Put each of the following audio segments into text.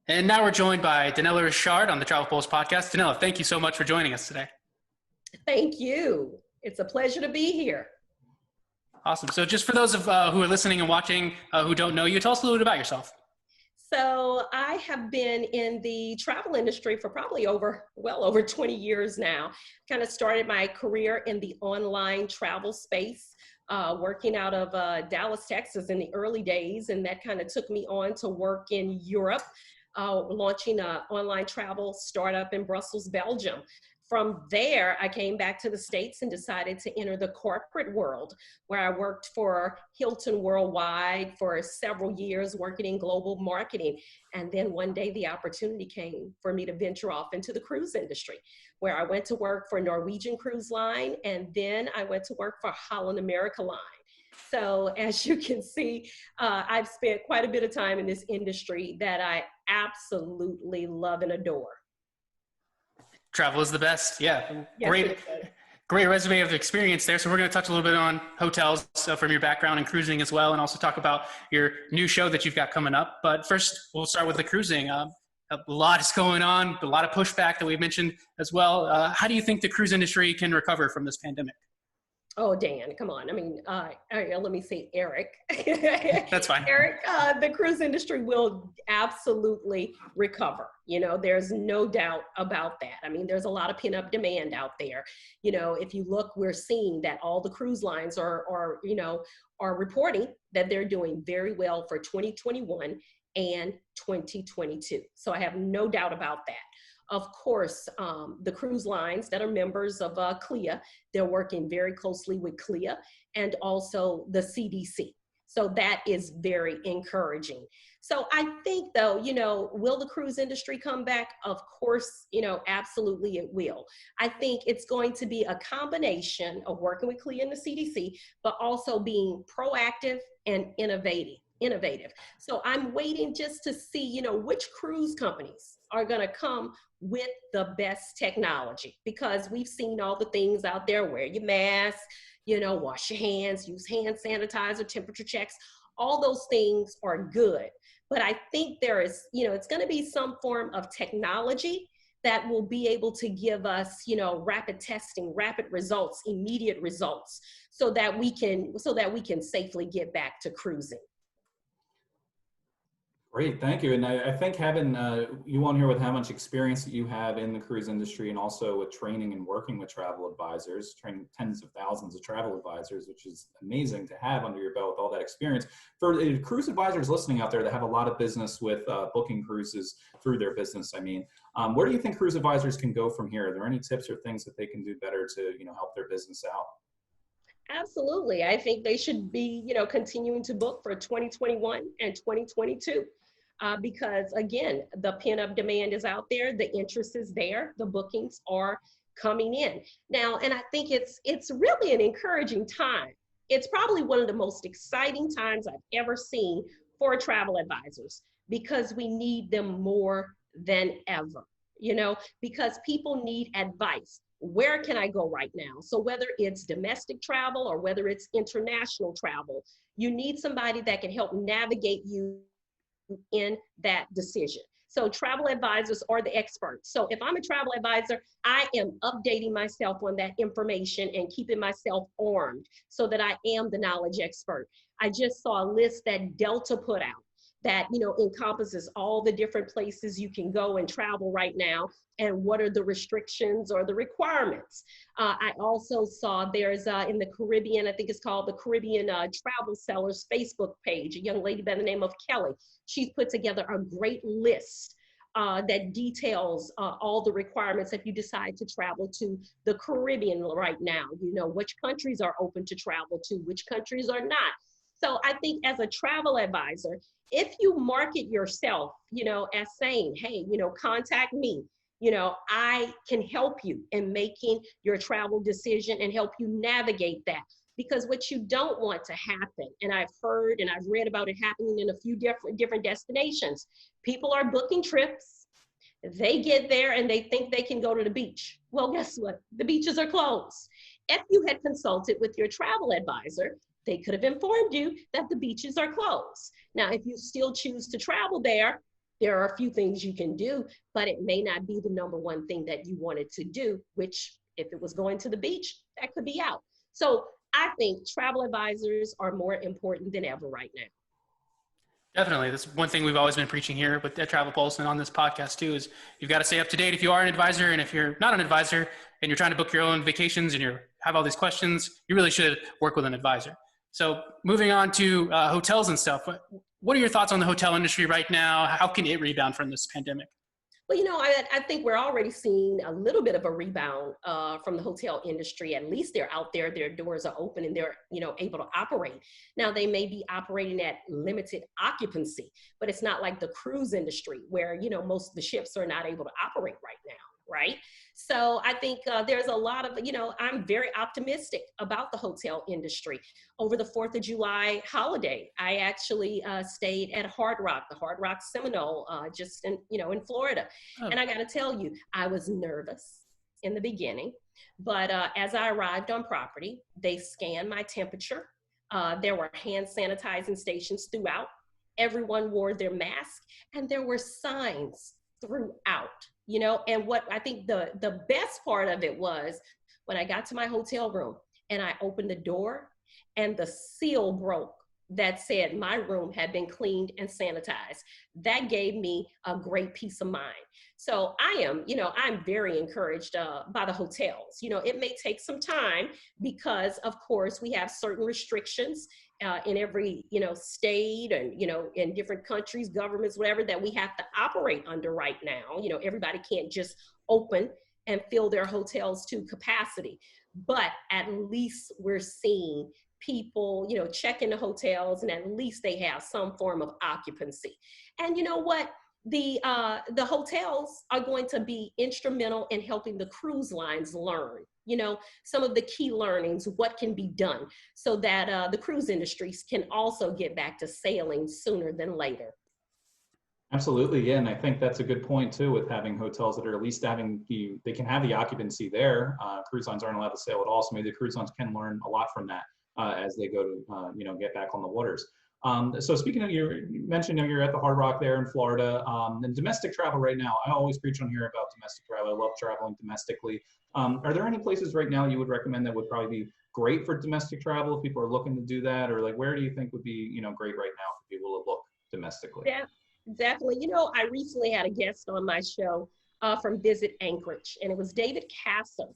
And now we're joined by Denella Ri'chard on the TravelPulse Podcast. Denella, thank you so much for joining us today. Thank you. It's a pleasure to be here. Awesome. So just for those of who are listening and watching who don't know you, tell us a little bit about yourself. So I have been in the travel industry for probably well over 20 years now. Kind of started my career in the online travel space, working out of Dallas, Texas in the early days. And that kind of took me on to work in Europe, launching an online travel startup in Brussels, Belgium. From there, I came back to the States and decided to enter the corporate world, where I worked for Hilton Worldwide for several years, working in global marketing. And then one day the opportunity came for me to venture off into the cruise industry, where I went to work for Norwegian Cruise Line, and then I went to work for Holland America Line. So as you can see, I've spent quite a bit of time in this industry that I absolutely love and adore. Travel is the best. Yeah. Yes, Great resume of experience there. So we're going to touch a little bit on hotels from your background and cruising as well, and also talk about your new show that you've got coming up. But first, we'll start with the cruising. A lot is going on, a lot of pushback that we mentioned as well. How do you think the cruise industry can recover from this pandemic? Oh, Dan, come on. I mean, let me say Eric. That's fine. Eric, the cruise industry will absolutely recover. You know, there's no doubt about that. I mean, there's a lot of pent-up demand out there. You know, if you look, we're seeing that all the cruise lines are reporting that they're doing very well for 2021 and 2022. So I have no doubt about that. Of course, the cruise lines that are members of CLIA, they're working very closely with CLIA and also the CDC. So that is very encouraging. So I think though, will the cruise industry come back? Of course, absolutely it will. I think it's going to be a combination of working with CLIA and the CDC, but also being proactive and innovative. So I'm waiting just to see, which cruise companies are going to come with the best technology, because we've seen all the things out there: wear your mask, wash your hands, use hand sanitizer, temperature checks. All those things are good. But I think there is, it's going to be some form of technology that will be able to give us, rapid testing, rapid results, immediate results, so that we can safely get back to cruising. Great, thank you. And I think having you on here with how much experience that you have in the cruise industry, and also with training and working with travel advisors, training tens of thousands of travel advisors, which is amazing to have under your belt with all that experience. For cruise advisors listening out there that have a lot of business with booking cruises through their business, where do you think cruise advisors can go from here? Are there any tips or things that they can do better to help their business out? Absolutely. I think they should be, continuing to book for 2021 and 2022. Because again, the pent-up demand is out there, the interest is there, the bookings are coming in. Now, and I think it's really an encouraging time. It's probably one of the most exciting times I've ever seen for travel advisors, because we need them more than ever, because people need advice. Where can I go right now? So whether it's domestic travel or whether it's international travel, you need somebody that can help navigate you in that decision. So travel advisors are the experts. So if I'm a travel advisor, I am updating myself on that information and keeping myself armed so that I am the knowledge expert. I just saw a list that Delta put out that, encompasses all the different places you can go and travel right now, and what are the restrictions or the requirements. I also saw there's in the Caribbean, I think it's called the Caribbean Travel Sellers Facebook page, a young lady by the name of Kelly. She's put together a great list that details all the requirements if you decide to travel to the Caribbean right now, which countries are open to travel to, which countries are not. So I think as a travel advisor, if you market yourself, as saying, hey, contact me, I can help you in making your travel decision and help you navigate that. Because what you don't want to happen, and I've heard and I've read about it happening in a few different destinations, people are booking trips, they get there and they think they can go to the beach. Well, guess what? The beaches are closed. If you had consulted with your travel advisor, they could have informed you that the beaches are closed. Now, if you still choose to travel there are a few things you can do, but it may not be the number one thing that you wanted to do, which if it was going to the beach, that could be out. So I think travel advisors are more important than ever right now. Definitely. That's one thing we've always been preaching here with the Travel Pulse and on this podcast too, is you've got to stay up to date if you are an advisor. And if you're not an advisor and you're trying to book your own vacations and you have all these questions, you really should work with an advisor. So moving on to hotels and stuff, what are your thoughts on the hotel industry right now? How can it rebound from this pandemic? Well, I think we're already seeing a little bit of a rebound from the hotel industry. At least they're out there, their doors are open and they're, able to operate. Now they may be operating at limited occupancy, but it's not like the cruise industry where, most of the ships are not able to operate right now. Right. So I think there's a lot of, I'm very optimistic about the hotel industry. Over the 4th of July holiday, I actually stayed at the Hard Rock Seminole, just in Florida. Oh. And I got to tell you, I was nervous in the beginning, but as I arrived on property, they scanned my temperature. There were hand sanitizing stations throughout. Everyone wore their mask and there were signs throughout. And what I think the best part of it was when I got to my hotel room and I opened the door and the seal broke that said my room had been cleaned and sanitized. That gave me a great peace of mind. So I'm very encouraged by the hotels. It may take some time because of course we have certain restrictions in every, state and, in different countries, governments, whatever, that we have to operate under right now. Everybody can't just open and fill their hotels to capacity, but at least we're seeing people, check in the hotels and at least they have some form of occupancy. And you know what? The hotels are going to be instrumental in helping the cruise lines learn, some of the key learnings, what can be done so that the cruise industries can also get back to sailing sooner than later. Absolutely, yeah, and I think that's a good point too with having hotels that are at least they can have the occupancy there. Cruise lines aren't allowed to sail at all, so maybe the cruise lines can learn a lot from that as they go to, get back on the waters. So speaking of, you mentioned you're at the Hard Rock there in Florida, and domestic travel right now, I always preach on here about domestic travel. I love traveling domestically. Are there any places right now you would recommend that would probably be great for domestic travel if people are looking to do that? Or like, where do you think would be, great right now for people to look domestically? Yeah, definitely. I recently had a guest on my show from Visit Anchorage, and it was David Castle.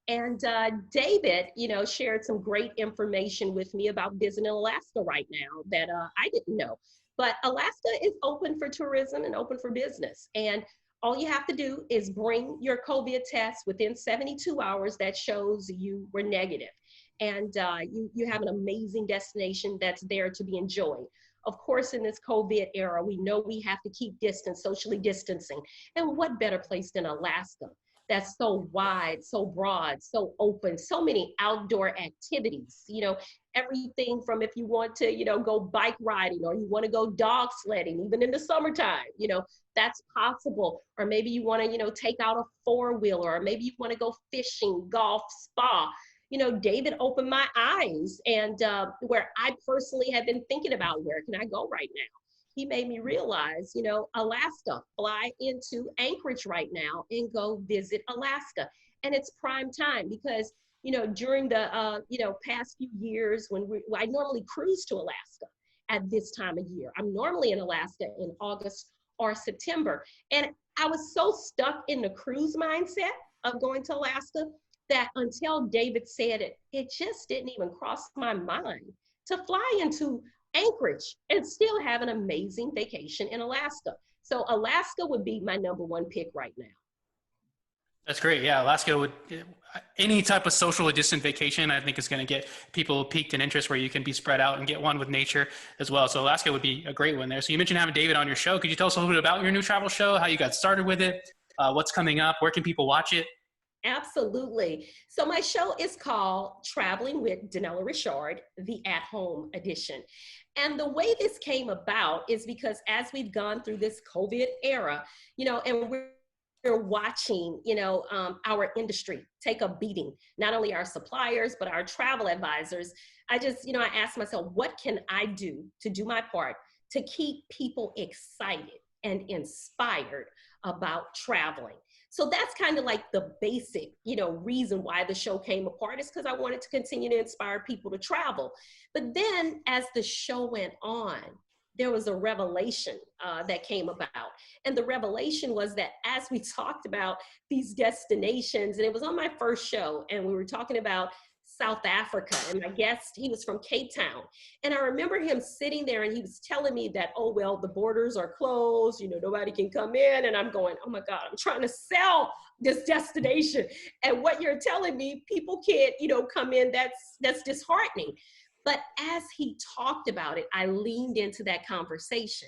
And David, shared some great information with me about visiting Alaska right now that I didn't know. But Alaska is open for tourism and open for business. And all you have to do is bring your COVID test within 72 hours that shows you were negative. And you have an amazing destination that's there to be enjoyed. Of course, in this COVID era, we know we have to keep distance, socially distancing. And what better place than Alaska? That's so wide, so broad, so open, so many outdoor activities, everything from if you want to, go bike riding or you want to go dog sledding, even in the summertime, that's possible. Or maybe you want to, take out a four-wheeler, or maybe you want to go fishing, golf, spa. David opened my eyes and where I personally have been thinking about where can I go right now. He made me realize, Alaska, fly into Anchorage right now and go visit Alaska. And it's prime time because, during the, past few years when I normally cruise to Alaska at this time of year. I'm normally in Alaska in August or September. And I was so stuck in the cruise mindset of going to Alaska that until David said it, it just didn't even cross my mind to fly into Anchorage and still have an amazing vacation in Alaska. So Alaska would be my number one pick right now. That's great. Yeah, Alaska would, any type of socially distant vacation, I think is going to get people piqued in interest where you can be spread out and get one with nature as well. So Alaska would be a great one there. So you mentioned having David on your show. Could you tell us a little bit about your new travel show, how you got started with it, what's coming up, where can people watch it? Absolutely. So my show is called Traveling with Denella Ri'chard, the at-home edition. And the way this came about is because as we've gone through this COVID era, and we're watching, our industry take a beating, not only our suppliers, but our travel advisors, I just, I asked myself, what can I do to do my part to keep people excited and inspired about traveling? So that's kind of like the basic, reason why the show came apart, is because I wanted to continue to inspire people to travel. But then as the show went on, there was a revelation that came about. And the revelation was that as we talked about these destinations, and it was on my first show, and we were talking about South Africa, and my guest, he was from Cape Town. And I remember him sitting there and he was telling me that, oh, well, the borders are closed, nobody can come in. And I'm going, oh my God, I'm trying to sell this destination. And what you're telling me, people can't, come in, that's disheartening. But as he talked about it, I leaned into that conversation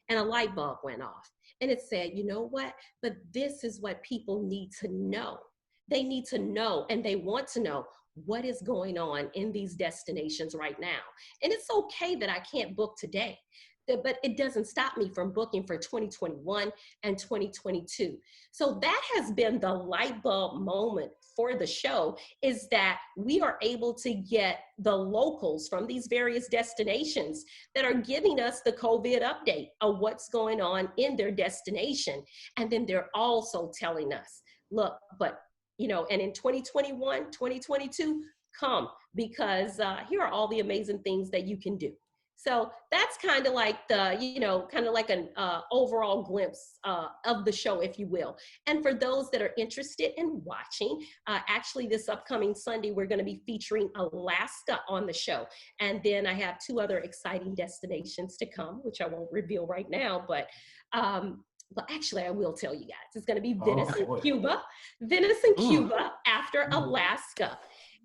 and a light bulb went off. And it said, you know what? But this is what people need to know. They need to know, and they want to know what is going on in these destinations right now. And it's okay that I can't book today, but it doesn't stop me from booking for 2021 and 2022. So that has been the light bulb moment for the show, is that we are able to get the locals from these various destinations that are giving us the COVID update of what's going on in their destination. And then they're also telling us, look, but and in 2021, 2022, come, because here are all the amazing things that you can do. So that's kind of like the, kind of like an overall glimpse of the show, if you will. And for those that are interested in watching, actually this upcoming Sunday, we're going to be featuring Alaska on the show. And then I have 2 other exciting destinations to come, which I won't reveal right now, but actually, I will tell you guys. It's going to be Venice and Cuba. Venice and Cuba after Alaska.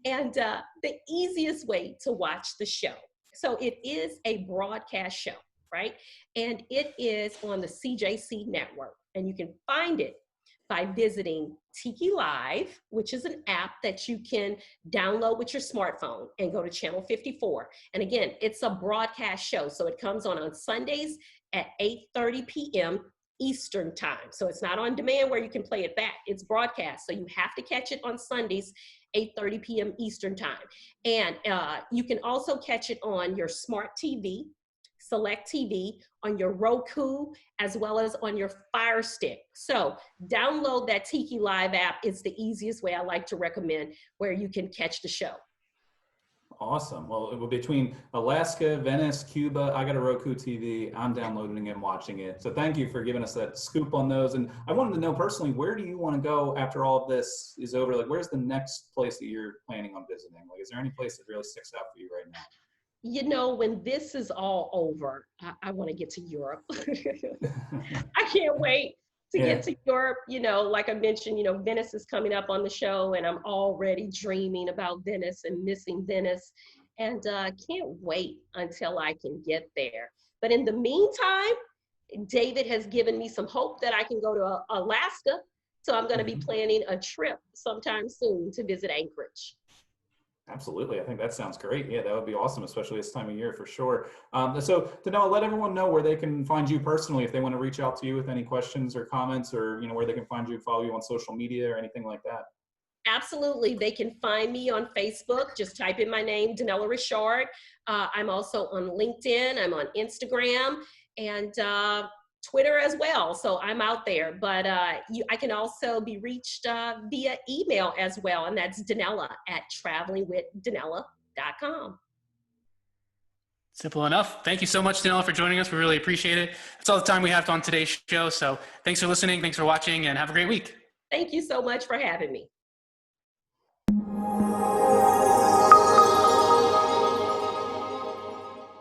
And the easiest way to watch the show. So it is a broadcast show, right? And it is on the CJC network. And you can find it by visiting Tiki Live, which is an app that you can download with your smartphone, and go to channel 54. And again, it's a broadcast show. So it comes on Sundays at 8:30 p.m. Eastern time. So it's not on demand where you can play it back. It's broadcast. So you have to catch it on Sundays, 8:30 p.m. Eastern time. And you can also catch it on your smart TV, Select TV, on your Roku, as well as on your Fire Stick. So download that Tiki Live app. It's the easiest way I like to recommend where you can catch the show. Awesome. Well, between Alaska, Venice, Cuba, I got a Roku TV. I'm downloading it and watching it. So thank you for giving us that scoop on those. And I wanted to know personally, where do you want to go after all of this is over? Like, where's the next place that you're planning on visiting? Like, is there any place that really sticks out for you right now? When this is all over, I want to get to Europe. I can't wait to get to Europe. Like I mentioned, Venice is coming up on the show, and I'm already dreaming about Venice and missing Venice, and can't wait until I can get there. But in the meantime, David has given me some hope that I can go to Alaska. So I'm going to be planning a trip sometime soon to visit Anchorage. Absolutely. I think that sounds great. Yeah, that would be awesome, especially this time of year for sure. So Denella, let everyone know where they can find you personally if they want to reach out to you with any questions or comments, or where they can find you, follow you on social media or anything like that. Absolutely. They can find me on Facebook. Just type in my name, Denella Ri'chard. I'm also on LinkedIn. I'm on Instagram and Twitter as well. So I'm out there, but I can also be reached via email as well. And that's Denella@travelingwithdenella.com. Simple enough. Thank you so much, Denella, for joining us. We really appreciate it. That's all the time we have on today's show. So thanks for listening. Thanks for watching, and have a great week. Thank you so much for having me.